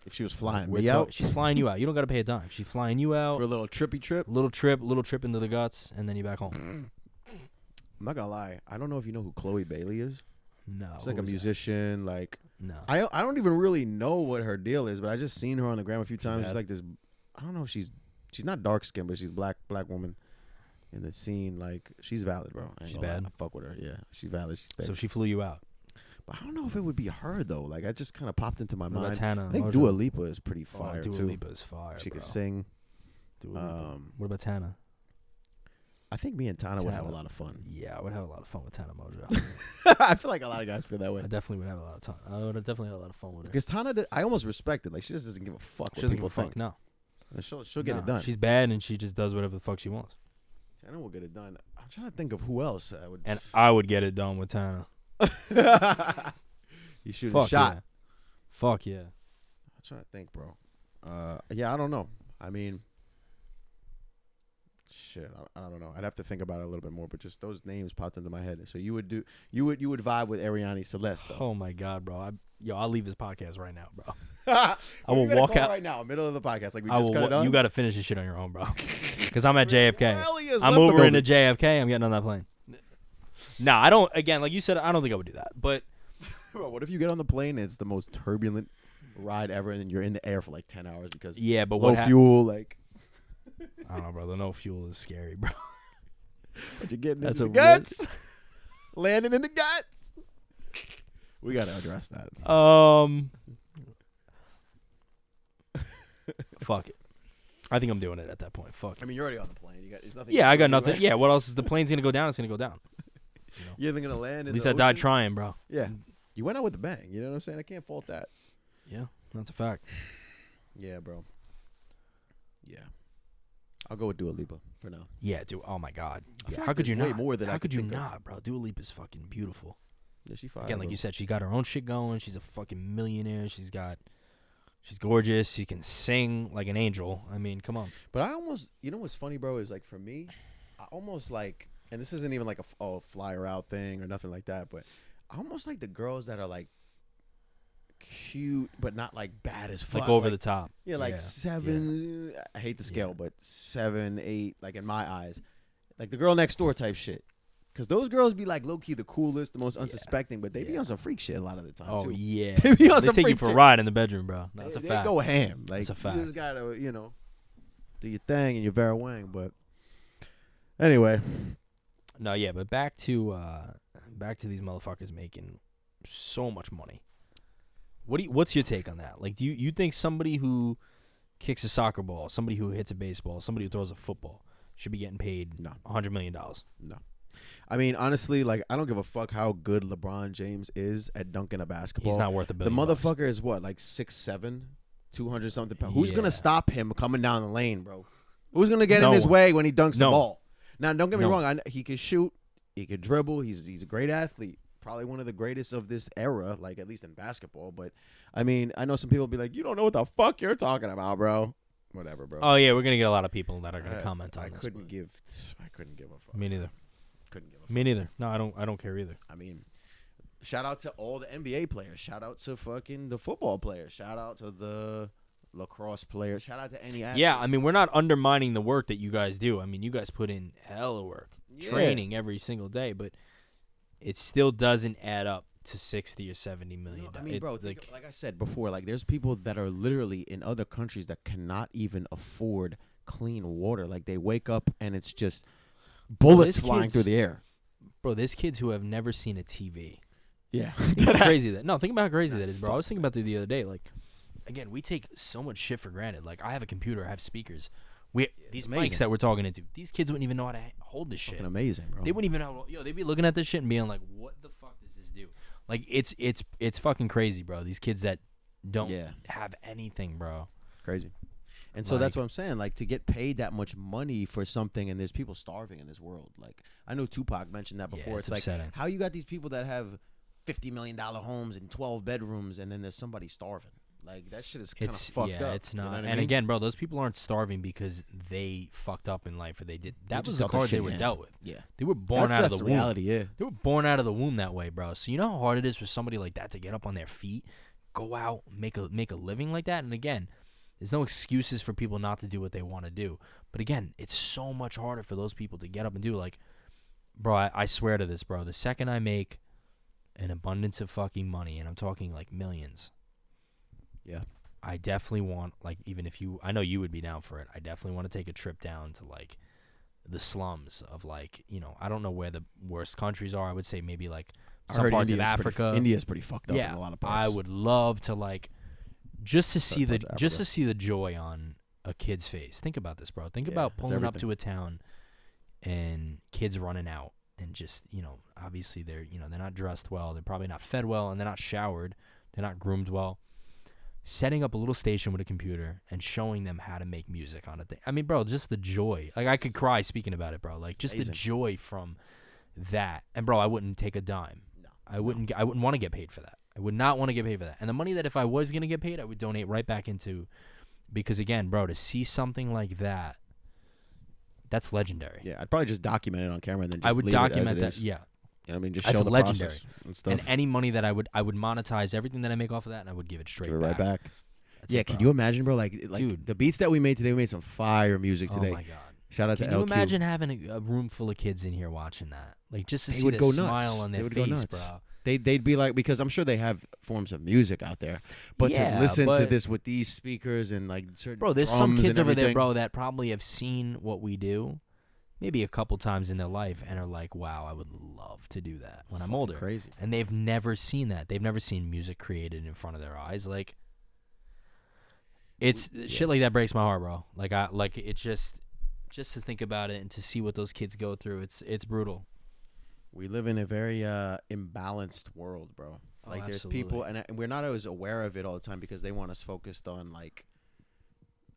If she was flying me out, she's flying you out. You don't got to pay a dime. She's flying you out for a little trippy trip. Little trip into the guts, and then you back home. I'm not gonna lie. I don't know if you know who Chloe Bailey is. No, she's like a musician. That? Like, no, I don't even really know what her deal is, but I just seen her on the gram a few times. She's like this. I don't know if she's not dark skinned, but she's black woman in the scene. Like, she's valid, bro. She's bad. I fuck with her. Yeah, she's valid. She's bad. So she flew you out. But I don't know if it would be her though. Like, I just kind of popped into my mind. About Tana, I think Dua Lipa is pretty fire too. too. Dua Lipa is fire. She could sing. What about Tana? I think me and Tana would have a lot of fun. Yeah, I would have a lot of fun with Tana Mojo. I feel like a lot of guys feel that way. I definitely would have a lot of fun. I would have definitely had a lot of fun with her. Because Tana, I almost respect it. Like, she just doesn't give a fuck what people think. No. She'll get it done. She's bad and she just does whatever the fuck she wants. Tana will get it done. I'm trying to think of who else I would. And I would get it done with Tana. You shoot a shot. Yeah. Fuck yeah. I'm trying to think, bro. Yeah, I don't know. I mean, shit, I don't know. I'd have to think about it a little bit more, but just those names popped into my head. So you would vibe with Ariane Celeste, though. Oh my God, bro. I'll leave this podcast right now, bro. I will walk out right now, middle of the podcast. Like, we just cut it on. You got to finish this shit on your own, bro. Because I'm at JFK. I'm over into JFK. I'm getting on that plane. Nah, I don't. Again, like you said, I don't think I would do that. But Bro, what if you get on the plane and it's the most turbulent ride ever, and then you're in the air for like 10 hours because yeah, but low what fuel, like I don't know, bro. The no fuel is scary, bro. but you're getting That's into the a guts, landing in the guts. We gotta address that. Fuck it. I think I'm doing it at that point. Fuck it. I mean, you're already on the plane. You got there's nothing. Yeah, I got anyway. nothing. Yeah, what else is the plane's gonna go down? It's gonna go down. You know? You're either gonna land. At least I died trying, bro. Yeah, you went out with a bang. You know what I'm saying? I can't fault that. Yeah, that's a fact. Yeah, bro. Yeah, I'll go with Dua Lipa for now. Yeah, dude. Oh my God. I Yeah, feel how like could you there's way not? more than I How could could you think of. not, bro? Dua Lipa's fucking beautiful. Yeah, she fire. Again, like bro. you said, she got her own shit going. She's a fucking millionaire. She's gorgeous. She can sing like an angel. I mean, come on. But I almost, you know what's funny, bro, is like for me, I almost like, and this isn't even like a flyer out thing or nothing like that, but I almost like the girls that are like cute but not like bad as fuck. Like over the top. Yeah, like Yeah. 7. I hate the scale, Yeah. but 7, 8, like in my eyes, like the girl next door type shit. Cause those girls be like low key the coolest, the most unsuspecting, but they be on some freak shit a lot of the time Oh too. yeah. They be on They some take you freak for a shit. ride in the bedroom, bro. No, that's a They fact. go ham. Like That's a fact. you just gotta, do your thing and your Vera Wang. But anyway, No, yeah, but back to these motherfuckers making so much money. What's your take on that? Like, do you think somebody who kicks a soccer ball, somebody who hits a baseball, somebody who throws a football should be getting paid No. $100 million? no. I mean, honestly, like I don't give a fuck how good LeBron James is at dunking a basketball. He's not worth $1 The billion. motherfucker is what, like 6'7", 200 something pounds. Who's gonna Yeah. stop him coming down the lane, bro? Who's gonna get No in his one. way when he dunks the No. ball? Now, don't get me No. wrong. He can shoot. He can dribble. He's a great athlete. Probably one of the greatest of this era, like at least in basketball. But I mean, I know some people be like, "You don't know what the fuck you're talking about, bro." Whatever, bro. Oh yeah, we're gonna get a lot of people that are gonna comment on I this. couldn't but give a fuck. Me neither. Couldn't give a fuck. Me neither. No, I don't care either. I mean, shout out to all the NBA players. Shout out to fucking the football players. Shout out to the lacrosse players. Shout out to any athlete. Yeah, I mean, we're not undermining the work that you guys do. I mean, you guys put in hella work, Yeah. training every single day, but it still doesn't add up to 60 or 70 million. I mean, bro, like like I said before, like there's people that are literally in other countries that cannot even afford clean water. Like they wake up and it's just bullets this flying kid's- through the air. bro, there's kids who have never seen a TV. Yeah. Think about how crazy that. No, think about how crazy that That's is, bro. I was thinking about that the other day. Like, again, we take so much shit for granted. Like, I have a computer, I have speakers. These amazing. mics that we're talking into. These kids wouldn't even know how to hold this shit. Fucking amazing, bro. They wouldn't even know. They'd be looking at this shit and being like, "What the fuck does this do?" Like, it's fucking crazy, bro. These kids that don't Yeah. have anything, bro. Crazy. And so that's Like- what I'm saying. Like to get paid that much money for something, and there's people starving in this world. Like I know Tupac mentioned that before. Yeah, it's it's like upsetting. how you got these people that have $50 million homes and 12 bedrooms, and then there's somebody starving. Like that shit is kind of fucked up. It's you know not. what I And mean? again, bro, those people aren't starving because they fucked up in life or they did. That just was the got their cards they shit were handed. dealt with. Yeah, They were born out of that's the the womb. reality. Yeah, They were born out of the womb that way, bro. So you know how hard it is for somebody like that to get up on their feet, go out, make a living like that. And again, there's no excuses for people not to do what they want to do. But again, it's so much harder for those people to get up and do. Like, bro, I swear to this, bro. The second I make an abundance of fucking money, and I'm talking like millions, yeah. I definitely want, like, even if you, I know you would be down for it. I definitely want to take a trip down to like the slums of like, I don't know where the worst countries are. I would say maybe like some parts of Africa. India's pretty fucked up Yeah, in a lot of parts. I would love to like just to see the parts of just to Africa. see the joy on a kid's face. Think about this, bro. Think Yeah, about it's pulling up everything. to a town and kids running out and just, obviously they're not dressed well, they're probably not fed well, and they're not showered, they're not groomed well. Setting up a little station with a computer and showing them how to make music on a thing. I mean, bro, just the joy. Like I could cry speaking about it, bro. Like just the amazing. joy from that. And bro, I wouldn't take a dime. No, I wouldn't want to get paid for that. I would not want to get paid for that. And the money that if I was going to get paid, I would donate right back into, because again, bro, to see something like that, that's legendary. Yeah, I'd probably just document it on camera and then just I would leave it as document it that. is. Yeah. You know what I mean? Just That's show the legendary. process and stuff. And any money that I would monetize everything that I make off of that, and I would give it straight Give it right back. That's Yeah, it, can bro. you imagine, bro? Like Dude. the beats that we made today, we made some fire music Oh today. my god. Shout out Can to you LQ. imagine having a room full of kids in here watching that? Like, just to They see would the go smile nuts. on They their would go face, nuts. bro. They'd be like, because I'm sure they have forms of music out there, but Yeah, to listen to but- this with these speakers and like certain Bro, there's drums some kids and over there, everything, bro, that probably have seen what we do maybe a couple times in their life and are like, wow, I would love to do that when I'm fucking older. crazy. And they've never seen that. They've never seen music created in front of their eyes. Like, it's shit like that breaks my heart, bro. Like it's just to think about it and to see what those kids go through. It's brutal. We live in a very imbalanced world, bro. Like there's people, and we're not always aware of it all the time because they want us focused on like,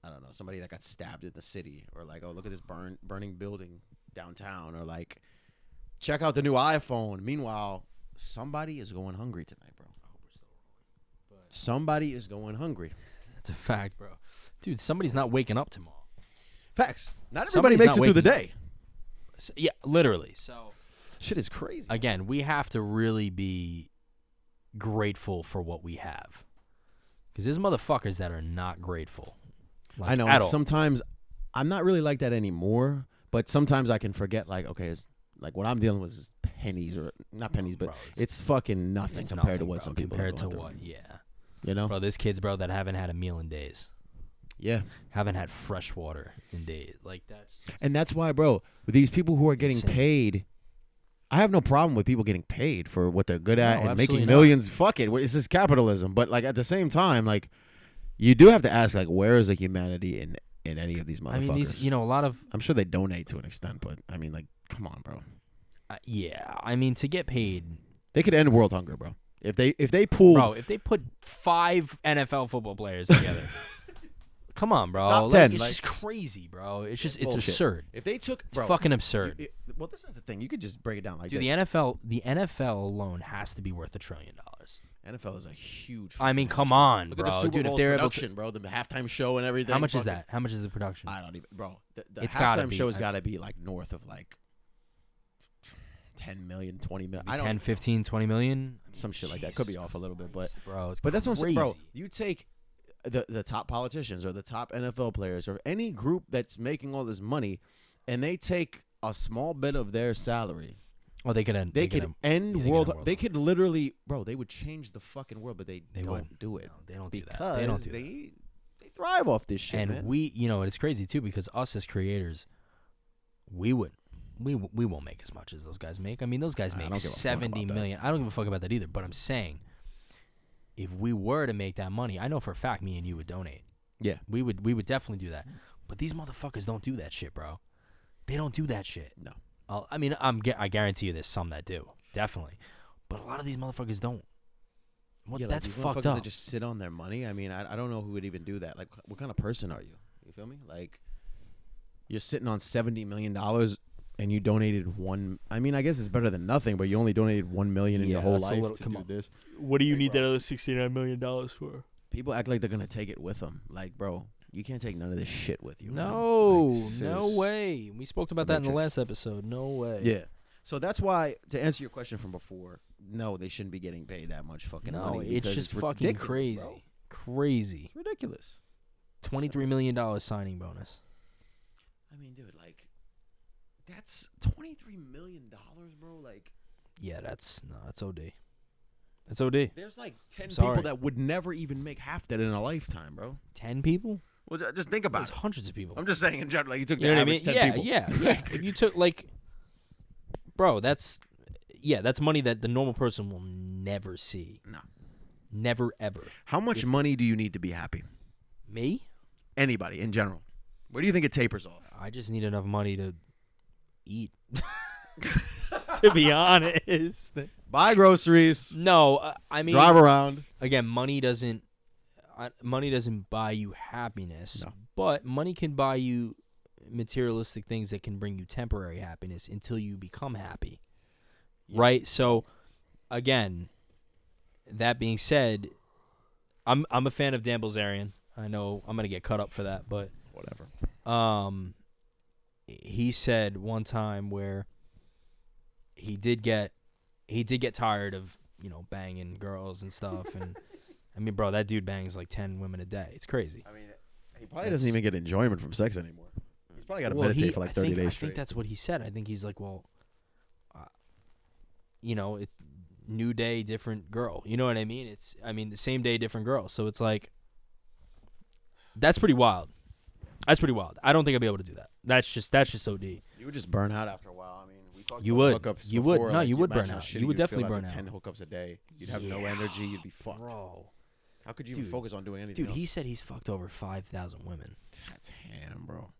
I don't know, somebody that got stabbed in the city, or like, oh, look at this burning building downtown, or like, check out the new iPhone. Meanwhile, somebody is going hungry tonight, bro. Somebody is going hungry. That's a fact, bro. Dude, somebody's not waking up tomorrow. Facts. Not everybody Somebody's makes not it through the waking day. So, yeah, literally. So Shit is crazy. again, we have to really be grateful for what we have, because there's motherfuckers that are not grateful. Like, I know. at And all. sometimes I'm not really like that anymore, but sometimes I can forget, like, okay, it's like what I'm dealing with is pennies, or not pennies, but Bro, it's fucking nothing it's compared to nothing, what bro, some people compared are to going through. what, yeah. You know? Bro, there's kids, bro, that haven't had a meal in days. Yeah. Haven't had fresh water in days. Like, that's just And that's why, bro, with these people who are getting insane. paid, I have no problem with people getting paid for what they're good at No, and making absolutely millions. Fuck it. This is capitalism. But, like, at the same time, like, you do have to ask, like, where is the humanity in any of these motherfuckers? I mean, these, a lot of, I'm sure they donate to an extent, but, I mean, like, come on, bro. yeah, I mean, to get paid, They could end world hunger, bro. If they pool, bro, if they put 5 NFL football players together, come on, bro. Top Like, 10, it's like- just crazy, bro. It's just, bullshit. it's absurd. if they took, It's bro, fucking absurd. well, this is the thing. You could just break it down like Dude, this. the NFL alone has to be worth $1 trillion. NFL is a huge. I mean, fucking come industry. on, Look bro. at the Super Dude, if Bowl's they're able to, production, bro, the halftime show and everything. how much is fucking- that? How much is the production? I don't even, bro. The It's gotta halftime be. show's got to be like north of like 10 million, 20 million. I don't 10, 15, 20 million? some shit like that. Could be off a little bit, but Bro, it's that's what I'm saying, bro. crazy. You take the top politicians or the top NFL players or any group that's making all this money, and they take a small bit of their salary. Oh, they could end. They could end world. end world They could literally, bro. They would change the fucking world, but they don't wouldn't. do it. No, they don't do that. because They don't do that. they thrive off this shit, And man. we, it's crazy too, because us as creators, we won't make as much as those guys make. I mean, those guys I make don't give a fuck 70 about that. million. I don't give a fuck about that either. But I'm saying, if we were to make that money, I know for a fact me and you would donate. Yeah. We would definitely do that. But these motherfuckers don't do that shit, bro. They don't do that shit. No. I mean, I guarantee you there's some that do, definitely. But a lot of these motherfuckers don't. What? Yeah, like That's these fucked motherfuckers up. that just sit on their money. I mean, I don't know who would even do that. Like, what kind of person are you? You feel me? Like, you're sitting on $70 million and you donated one. I mean, I guess it's better than nothing, but you only donated $1 million in your whole that's a life little- to come do on. this. What do you Like, need bro. that other $69 million for? People act like they're gonna take it with them. Like, bro, you can't take none of this shit with you. man. No, Like, no sis. way. We spoke It's about the that in the Matrix. last episode. No way. Yeah. So that's why, to answer your question from before, no, they shouldn't be getting paid that much fucking No, money. it's because just fucking ridiculous, crazy. bro. Crazy. It's ridiculous. $23 million signing bonus. I mean, dude, like, that's $23 million, bro. Like, Yeah, that's OD. That's OD. there's like 10 Sorry. people that would never even make half that in a lifetime, bro. 10 people? Well, just think about That's it. hundreds of people. I'm just saying in general, like, you took You the know what I mean? average 10 Yeah, people. yeah. If you took bro, that's money that the normal person will never see. No. Never ever. How much money do you need to be happy? Me? Anybody in general. Where do you think it tapers off? I just need enough money to eat. To be honest. Buy groceries, No, I mean, drive around. again, money doesn't buy you happiness, No. but money can buy you materialistic things that can bring you temporary happiness until you become happy. Yeah. Right? So again, that being said, I'm a fan of Dan Bilzerian. I know I'm going to get cut up for that, but Whatever. he said one time where he did get tired of, banging girls and stuff, and I mean, bro, that dude bangs like 10 women a day. It's crazy. I mean, he probably doesn't even get enjoyment from sex anymore. He's probably got to Well, meditate for like 30 days I straight. think that's what he said. I think he's like, well, it's new day, different girl. You know what I mean? The same day, different girl. So it's like, that's pretty wild. That's pretty wild. I don't think I'd be able to do that. That's just OD. You would just burn out after a while. I mean, we talked You about would. hookups You would. before, No, like, you would burn imagine how out. shitty You would you'd feel definitely after burn 10 out. hookups a day. You'd have no energy. You'd be fucked. Bro. How could you Dude. even focus on doing anything Dude, else? he said he's fucked over 5,000 women. That's ham, bro.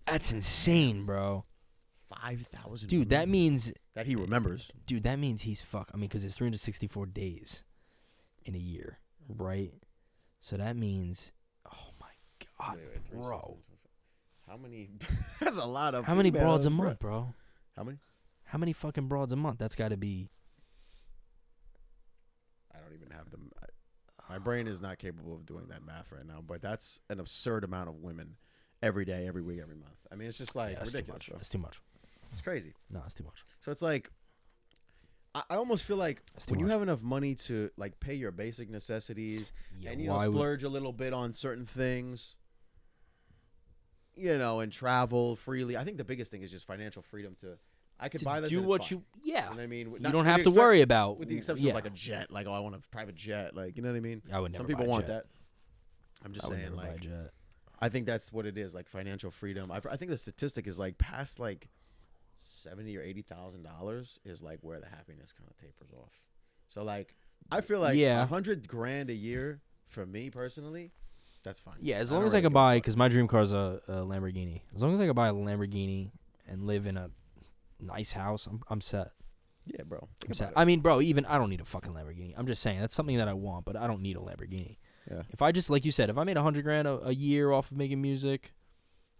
That's insane, bro. 5,000 Dude, that means that he remembers. Dude, that means he's fuck. I mean, because it's 364 days in a year, right? So that means, oh my god, Wait, bro. How many? That's a lot of. How many females, broads a bro. month, bro? How many? How many fucking broads a month? That's got to be. I don't even have them. My brain is not capable of doing that math right now. But that's an absurd amount of women every day, every week, every month. I mean, it's just like That's ridiculous, too bro. much. That's too much. It's crazy. No, it's too much. So it's like, I almost feel like That's too when you much. have enough money to like pay your basic necessities Yeah, and why would- splurge a little bit on certain things, and travel freely. I think the biggest thing is just financial freedom to. I could to buy this. do and it's what fine. you. Yeah. You know what I mean? You Not- don't with have the to except- worry about. with the exception yeah. of like a jet. Like, oh, I want a private jet. Like, you know what I mean? I would never. Some people buy a want jet. that. I'm just I would saying, never buy a like, jet. I think that's what it is, like financial freedom. I think the statistic is like past like $70,000 or $80,000 is like where the happiness kind of tapers off. So like, I feel like Yeah. $100,000 a year for me personally, that's fine. Yeah, as I long don't as I really can give a buy, fuck. because my dream car is a Lamborghini. As long as I can buy a Lamborghini and live in a nice house, I'm set. Yeah, bro. I'm Think set. about I mean, bro, even I don't need a fucking Lamborghini. I'm just saying that's something that I want, but I don't need a Lamborghini. it. Yeah. If I just, like you said, if I made $100,000 a year off of making music,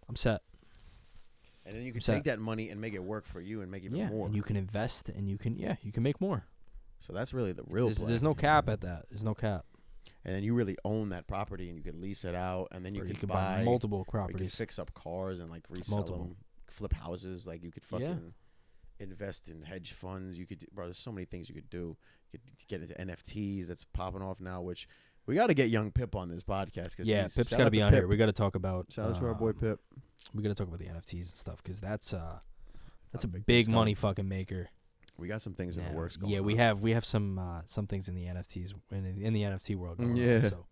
I'm set. And then you can Set. take that money and make it work for you and make even Yeah, more. and you can invest, and you can make more. So that's really the real play. There's no cap at that. There's no cap. And then you really own that property and you can lease it out and then you Or can could buy multiple you can properties. fix up cars and like resell Multiple. them, flip houses. Like you could Yeah. fucking invest in hedge funds. You could, bro. There's so many things you could do. You could get into NFTs. That's popping off now. Which we got to get young Pip on this podcast. Cause Yeah, he's- Pip's shout got to out be on here. Pip. We got to talk about. Shout out to our boy Pip. We got to talk about the NFTs and stuff because that's a big big things money coming. fucking maker. We got some things in the Yeah. works going Yeah, on. we have some things in the NFTs in the NFT world going Yeah. on. So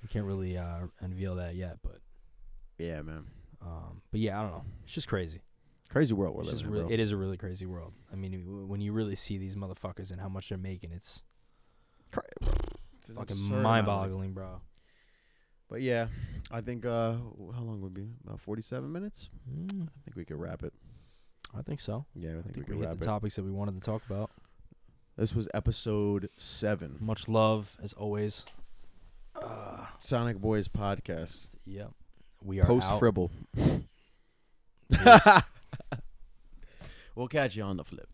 we can't really unveil that yet, but Yeah, man. yeah, I don't know. It's just crazy. Crazy world we're It's just living in, bro. it is a really crazy world. I mean, when you really see these motherfuckers and how much they're making, it's It's an fucking absurd amount of money. mind-boggling, bro. But yeah, I think how long would it be? About 47 minutes. I think we could wrap it. I think so. Yeah, I I think, think we we could hit wrap the it. topics that we wanted to talk about. This was episode 7. Much love as always. Sonic Boys podcast. Yep. We are Post out. Fribble. We'll catch you on the flip.